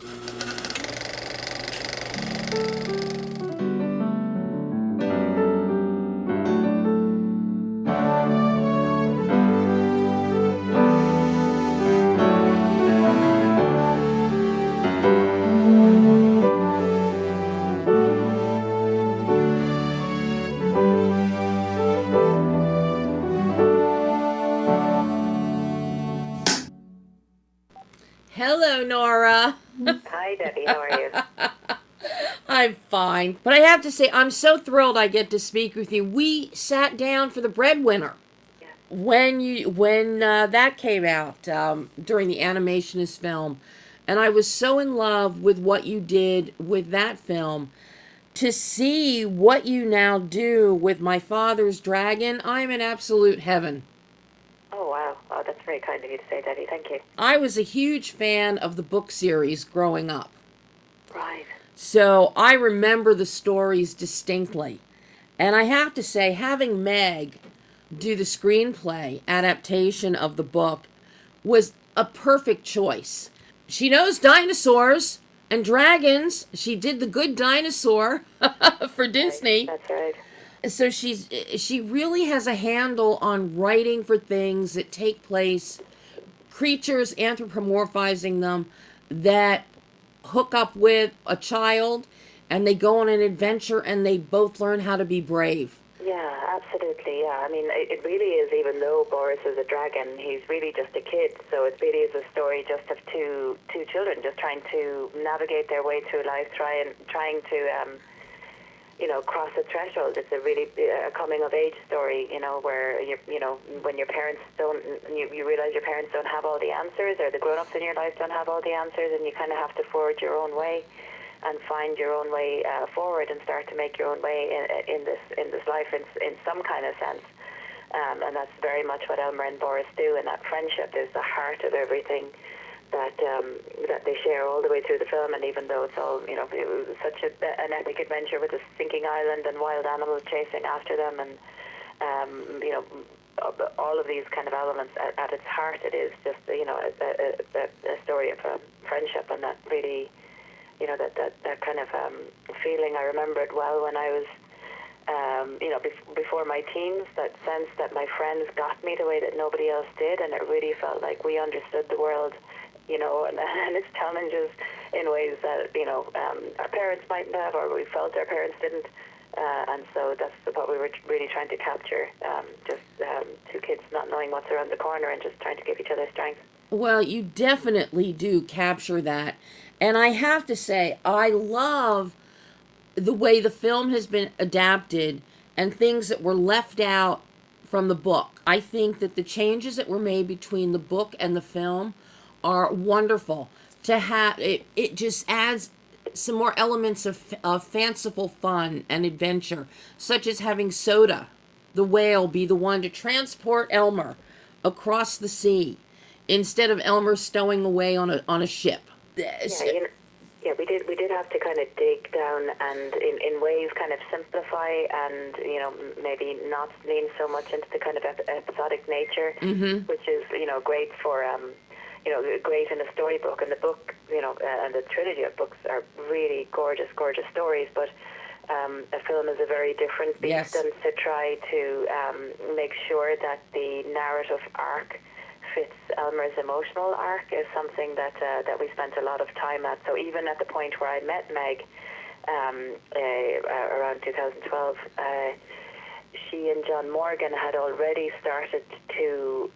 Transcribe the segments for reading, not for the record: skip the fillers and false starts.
Hello, Nora. Hi, Debbie. How are you? I'm fine. But I have to say, I'm so thrilled I get to speak with you. We sat down for the Breadwinner Yeah. when that came out during the Animationist film. And I was so in love with what you did with that film. To see what you now do with My Father's Dragon, I'm in absolute heaven. Oh, wow. Oh, that's very kind of you to say, Debbie. Thank you. I was a huge fan of the book series growing up. Right. So I remember the stories distinctly. And I have to say, having Meg do the screenplay adaptation of the book was a perfect choice. She knows dinosaurs and dragons. She did The Good Dinosaur for Disney. That's right. So she really has a handle on writing for things that take place, creatures anthropomorphizing them, that hook up with a child and they go on an adventure and they both learn how to be brave. Yeah, absolutely. Yeah, I mean, it really is. Even though Boris is a dragon, he's really just a kid. So it really is a story just of two children just trying to navigate their way through life, trying to cross a threshold. It's a really a coming of age story. Where when your parents don't, you realize your parents don't have all the answers, or the grown-ups in your life don't have all the answers, and you kind of have to forge your own way and find your own way forward and start to make your own way in this life in some kind of sense. And that's very much what Elmer and Boris do, and that friendship is the heart of everything that they share all the way through the film. And even though it's all, it was such an epic adventure with a sinking island and wild animals chasing after them, and all of these kind of elements, at its heart, it is just a story of friendship, and that really, that kind of feeling I remembered well when I was, before my teens, that sense that my friends got me the way that nobody else did, and it really felt like we understood the world, and its challenges in ways that, our parents mightn't have, or we felt our parents didn't. And so that's what we were really trying to capture, just two kids not knowing what's around the corner and just trying to give each other strength. Well, you definitely do capture that. And I have to say, I love the way the film has been adapted and things that were left out from the book. I think that the changes that were made between the book and the film are wonderful. To have it just adds some more elements of fanciful fun and adventure, such as having Soda, the whale, be the one to transport Elmer across the sea instead of Elmer stowing away on a ship. Yeah, we did have to kind of dig down and in ways kind of simplify and maybe not lean so much into the kind of episodic nature, which is great for great in a storybook. And the book, and the trilogy of books are really gorgeous stories, but a film is a very different beast. Yes. And to try to make sure that the narrative arc fits Elmer's emotional arc is something that we spent a lot of time at. So even at the point where I met Meg around 2012, she and John Morgan had already started to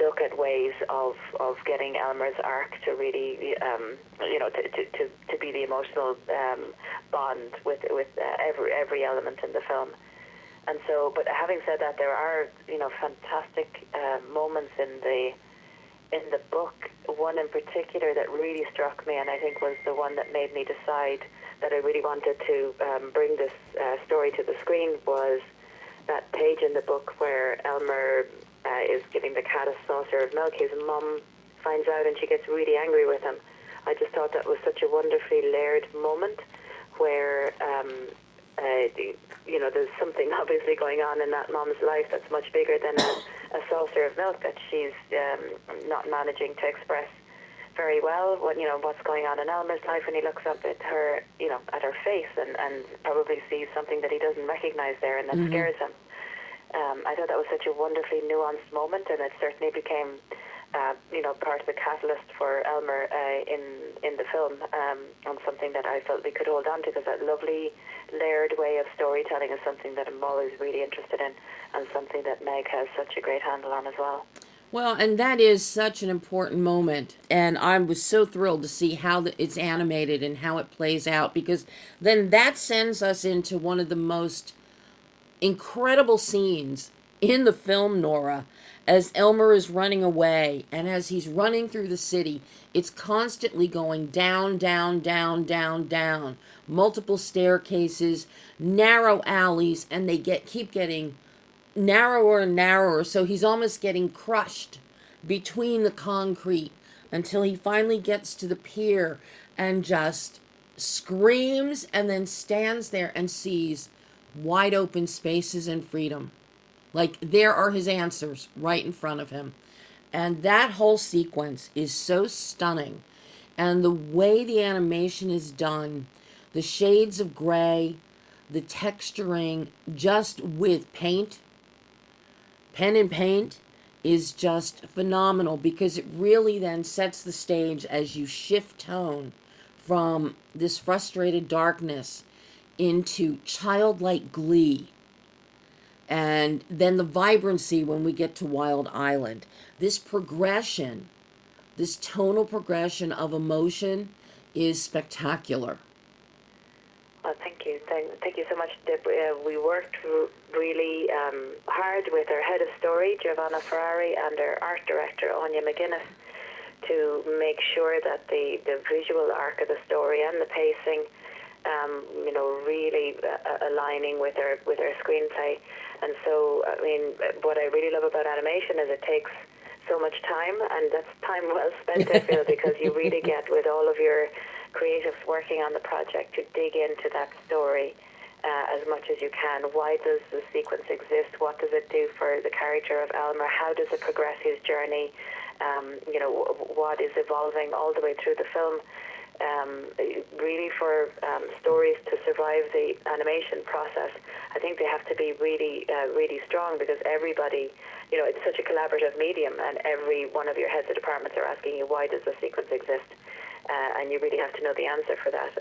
look at ways of getting Elmer's arc to really, to be the emotional bond with every element in the film. And so, but having said that, there are fantastic moments in the book. One in particular that really struck me, and I think was the one that made me decide that I really wanted to bring this story to the screen, was that page in the book where Elmer is giving the cat a saucer of milk. His mum finds out and she gets really angry with him. I just thought that was such a wonderfully layered moment where, there's something obviously going on in that mom's life that's much bigger than a saucer of milk that she's not managing to express very well what's going on in Elmer's life, and he looks up at her, at her face, and probably sees something that he doesn't recognize there, and that scares him. I thought that was such a wonderfully nuanced moment, and it certainly became, part of the catalyst for Elmer in the film, and something that I felt we could hold on to, because that lovely layered way of storytelling is something that I'm always really interested in, and something that Meg has such a great handle on as well. Well, and that is such an important moment, and I was so thrilled to see how it's animated and how it plays out, because then that sends us into one of the most incredible scenes in the film, Nora, as Elmer is running away, and as he's running through the city, it's constantly going down, down, down, down, down, multiple staircases, narrow alleys, and they keep getting narrower and narrower, so he's almost getting crushed between the concrete until he finally gets to the pier and just screams, and then stands there and sees wide open spaces and freedom. Like, there are his answers right in front of him. And that whole sequence is so stunning. And the way the animation is done, the shades of gray, the texturing, just with paint, pen and paint, is just phenomenal, because it really then sets the stage as you shift tone from this frustrated darkness into childlike glee. And then the vibrancy when we get to Wild Island. This progression, this tonal progression of emotion is spectacular. Well, thank you. Thank you so much, Deb. We worked really hard with our head of story, Giovanna Ferrari, and our art director, Anya McGuinness, to make sure that the visual arc of the story and the pacing, really aligning with our screenplay. And so, I mean, what I really love about animation is it takes so much time, and that's time well spent, I feel, because you really get, with all of your creatives working on the project, to dig into that story as much as you can. Why does the sequence exist? What does it do for the character of Elmer? How does it progress his journey? What is evolving all the way through the film? Really, for stories to survive the animation process, I think they have to be really, really strong, because everybody, it's such a collaborative medium, and every one of your heads of departments are asking you, why does the sequence exist? And you really have to know the answer for that.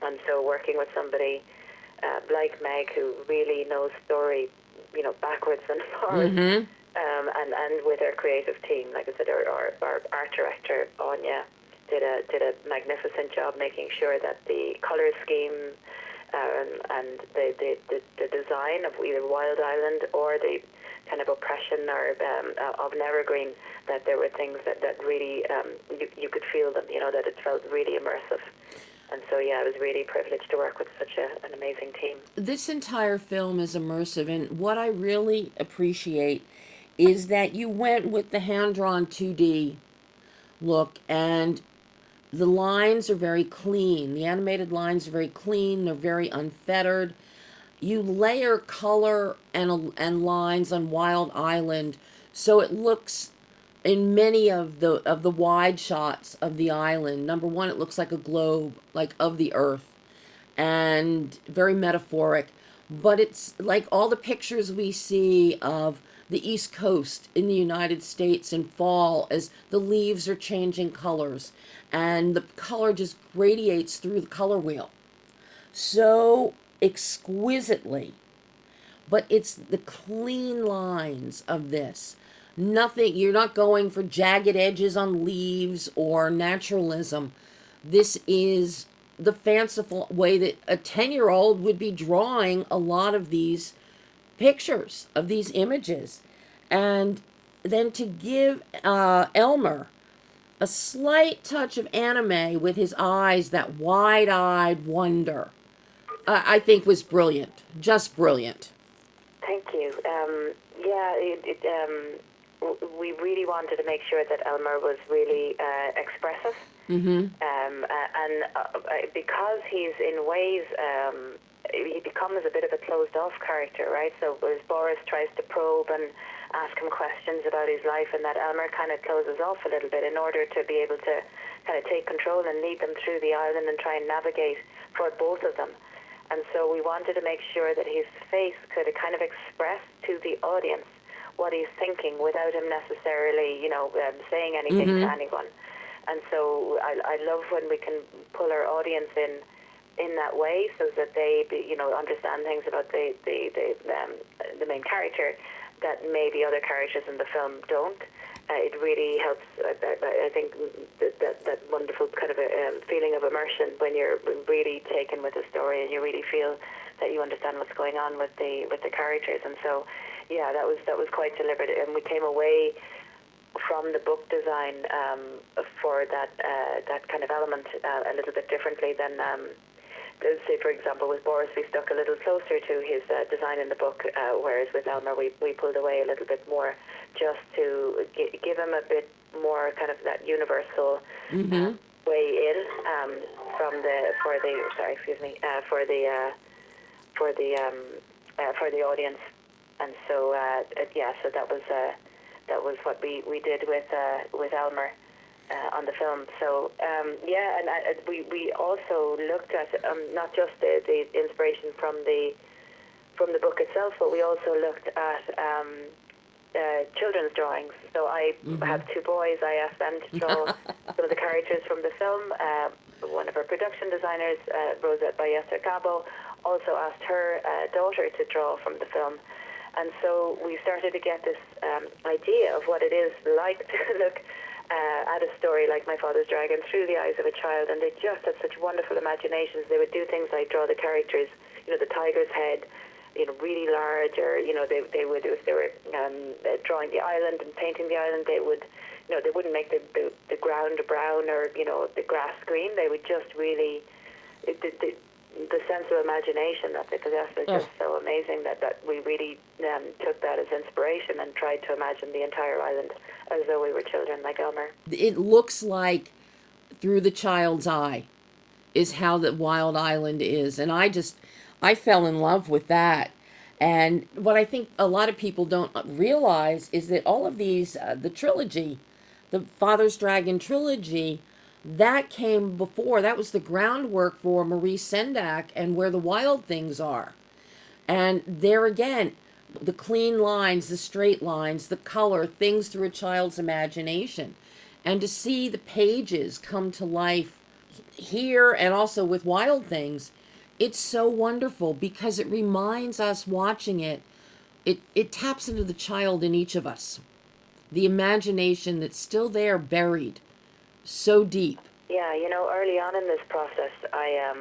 And so working with somebody like Meg, who really knows story, backwards and forwards, and with our creative team, like I said, our art director, Anya, did a magnificent job making sure that the color scheme and the design of either Wild Island or the kind of oppression or of Nevergreen, that there were things that really you could feel them, that it felt really immersive. And so, I was really privileged to work with such an amazing team. This entire film is immersive, and what I really appreciate is that you went with the hand-drawn 2D look, and the lines are very clean. The animated lines are very clean. They're very unfettered. You layer color and lines on Wild Island, so it looks, in many of the wide shots of the island, number one, it looks like a globe, like of the earth, and very metaphoric. But it's like all the pictures we see of the East Coast in the United States in fall, as the leaves are changing colors, and the color just radiates through the color wheel so exquisitely. But it's the clean lines of this. Nothing, you're not going for jagged edges on leaves or naturalism. This is the fanciful way that a 10-year-old would be drawing a lot of these pictures, of these images. And then to give Elmer a slight touch of anime with his eyes, that wide-eyed wonder, I think was brilliant. Just brilliant. Thank you. We really wanted to make sure that Elmer was really expressive. And because he's in ways, he becomes a bit of a closed-off character, right? So as Boris tries to probe and ask him questions about his life, and that Elmer kind of closes off a little bit in order to be able to kind of take control and lead them through the island and try and navigate for both of them. And so we wanted to make sure that his face could kind of express to the audience what he's thinking without him necessarily, saying anything to anyone. And so I love when we can pull our audience in that way, so that they, understand things about the main character that maybe other characters in the film don't. It really helps. I think that wonderful kind of a feeling of immersion when you're really taken with the story and you really feel that you understand what's going on with the characters. And so, yeah, that was quite deliberate, and we came away from the book design for that kind of element a little bit differently than. Say, for example, with Boris, we stuck a little closer to his design in the book, whereas with Elmer, we pulled away a little bit more, just to give him a bit more kind of that universal way in for the audience. And so so that was what we did with Elmer. On the film. So we also looked at not just the inspiration from the book itself, but we also looked at children's drawings. So I have two boys. I asked them to draw some of the characters from the film. One of our production designers, Rosa Ballester Cabo, also asked her daughter to draw from the film. And so we started to get this idea of what it is like to look at a story like My Father's Dragon through the eyes of a child, and they just had such wonderful imaginations. They would do things like draw the characters, the tiger's head, really large, or they would, if they were drawing the island and painting the island, they would, they wouldn't make the ground brown or the grass green. They would just really the sense of imagination that they possessed was just so amazing that we really took that as inspiration and tried to imagine the entire island as though we were children, like Elmer. It looks like through the child's eye is how the wild island is. And I fell in love with that. And what I think a lot of people don't realize is that all of these, the trilogy, the Father's Dragon trilogy, that came before. That was the groundwork for Maurice Sendak and Where the Wild Things Are. And there again, the clean lines, the straight lines, the color, things through a child's imagination. And to see the pages come to life here and also with Wild Things, it's so wonderful because it reminds us watching it, it taps into the child in each of us. The imagination that's still there, buried so deep. Yeah, early on in this process, I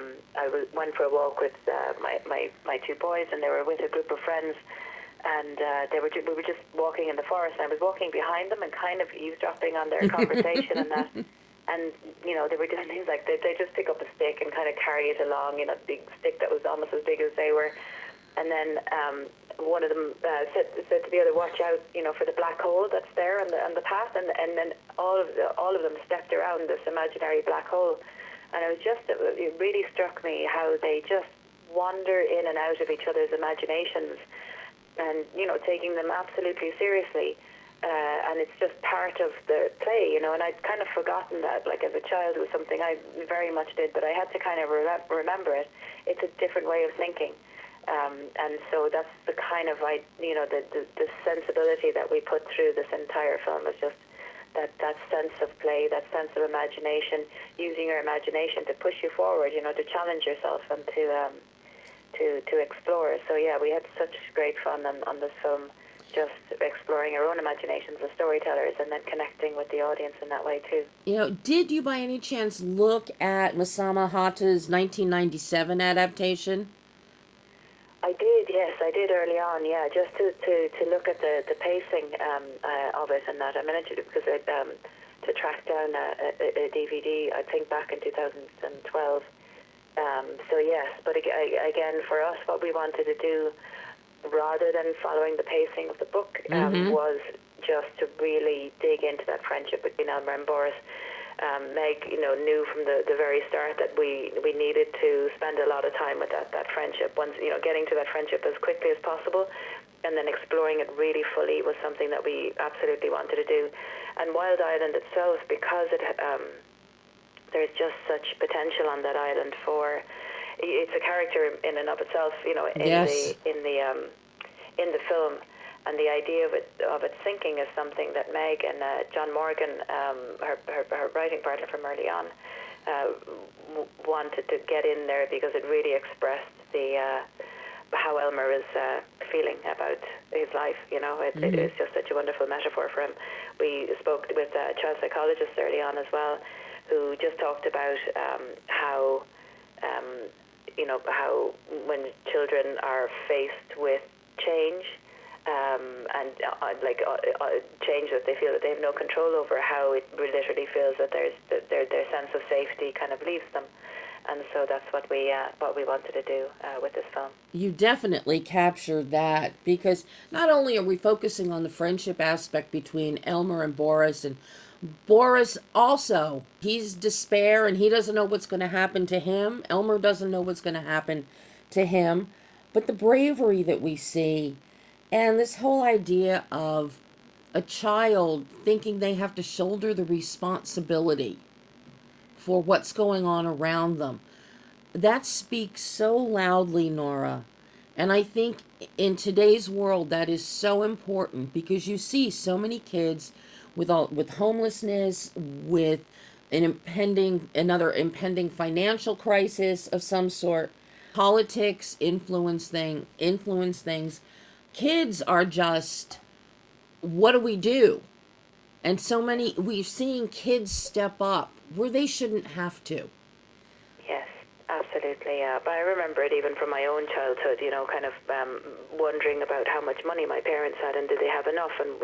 went for a walk with my two boys, and they were with a group of friends, and we were just walking in the forest, and I was walking behind them and kind of eavesdropping on their conversation and that. And, they were doing things like they just pick up a stick and kind of carry it along, a big stick that was almost as big as they were. And then one of them said to the other, "Watch out, for the black hole that's there on the path." And then all of them stepped around this imaginary black hole. And it really struck me how they just wander in and out of each other's imaginations, and taking them absolutely seriously. And it's just part of the play, and I'd kind of forgotten that, like as a child, it was something I very much did, but I had to kind of remember it. It's a different way of thinking. And so that's the kind of, the sensibility that we put through this entire film is just that sense of play, that sense of imagination, using your imagination to push you forward, to challenge yourself and to explore. So yeah, we had such great fun on this film, just exploring our own imaginations as storytellers and then connecting with the audience in that way too. Did you by any chance look at Masami Hata's 1997 adaptation? I did, yes, I did early on, yeah, just to look at the pacing of it and that. I managed to, because to track down a DVD, I think back in 2012. So yes, but again, for us, what we wanted to do, rather than following the pacing of the book, was just to really dig into that friendship between Elmer and Boris. Meg, knew from the very start that we needed to spend a lot of time with that friendship. Once, getting to that friendship as quickly as possible, and then exploring it really fully was something that we absolutely wanted to do. And Wild Island itself, because it there's just such potential on that island for. It's a character in and of itself, Yes. In the film, and the idea of it sinking is something that Meg and John Morgan, her writing partner from early on, wanted to get in there because it really expressed how Elmer is feeling about his life. It's just such a wonderful metaphor for him. We spoke with a child psychologist early on as well, who just talked about how when children are faced with change, and change that they feel that they have no control over, how it literally feels that their sense of safety kind of leaves them. And so that's what we wanted to do with this film. You definitely captured that, because not only are we focusing on the friendship aspect between Elmer and Boris, and Boris also, he's despair and he doesn't know what's going to happen to him. Elmer doesn't know what's going to happen to him. But the bravery that we see, and this whole idea of a child thinking they have to shoulder the responsibility for what's going on around them, that speaks so loudly, Nora. And I think in today's world that is so important, because you see so many kids with homelessness, with another impending financial crisis of some sort. Politics influence things. Kids are just, what do we do? And so many, we've seen kids step up where they shouldn't have to. Yes, absolutely. But I remember it even from my own childhood, kind of wondering about how much money my parents had and did they have enough, and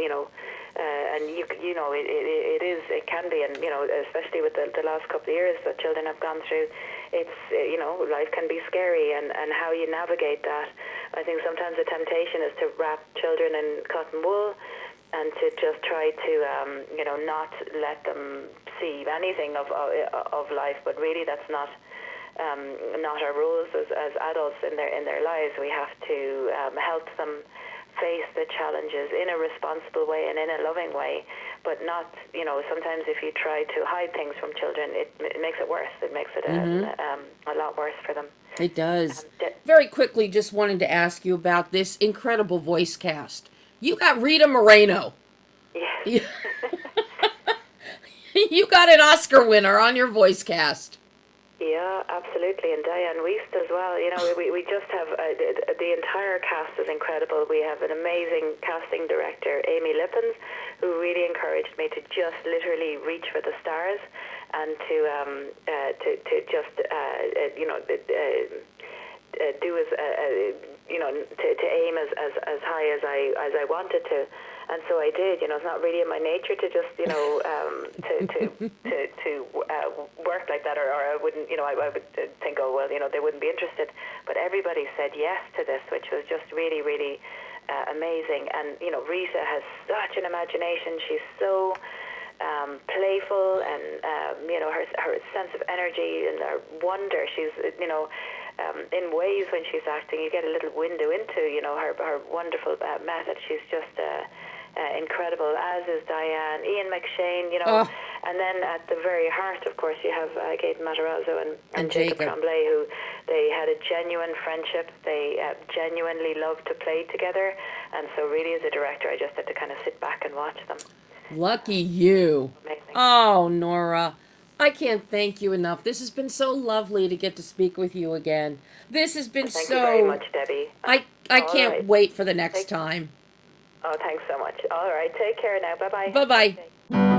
it can be, and especially with the last couple of years that children have gone through, it's life can be scary, and how you navigate that. I think sometimes the temptation is to wrap children in cotton wool and to just try to not let them see anything of life, but really that's not our roles as adults in their lives. We have to help them face the challenges in a responsible way and in a loving way, but not, sometimes if you try to hide things from children, it makes it worse. It makes it a lot worse for them. It does. Very quickly, just wanted to ask you about this incredible voice cast. You got Rita Moreno. Yes. You got an Oscar winner on your voice cast. Yeah, absolutely, and Diane Wiest as well. We just have the entire cast is incredible. We have an amazing casting director, Amy Lippens, who really encouraged me to just literally reach for the stars and to just do to aim as high as I wanted to. And so I did. It's not really in my nature to just, to work like that, or I wouldn't, I would think, oh, well, they wouldn't be interested. But everybody said yes to this, which was just really, really amazing. And, Rita has such an imagination. She's so playful, and, her sense of energy and her wonder. She's, in ways when she's acting, you get a little window into, her wonderful method. She's just incredible, as is Diane, Ian McShane, and then at the very heart, of course, you have Gaten Matarazzo and Jacob Tremblay, who they had a genuine friendship. They genuinely loved to play together, and so really as a director, I just had to kind of sit back and watch them. Lucky you. Amazing. Oh, Nora, I can't thank you enough. This has been so lovely to get to speak with you again. This has been Thank you very much, Debbie. I can't wait for the next time. Oh, thanks so much. All right, take care now. Bye-bye. Bye-bye.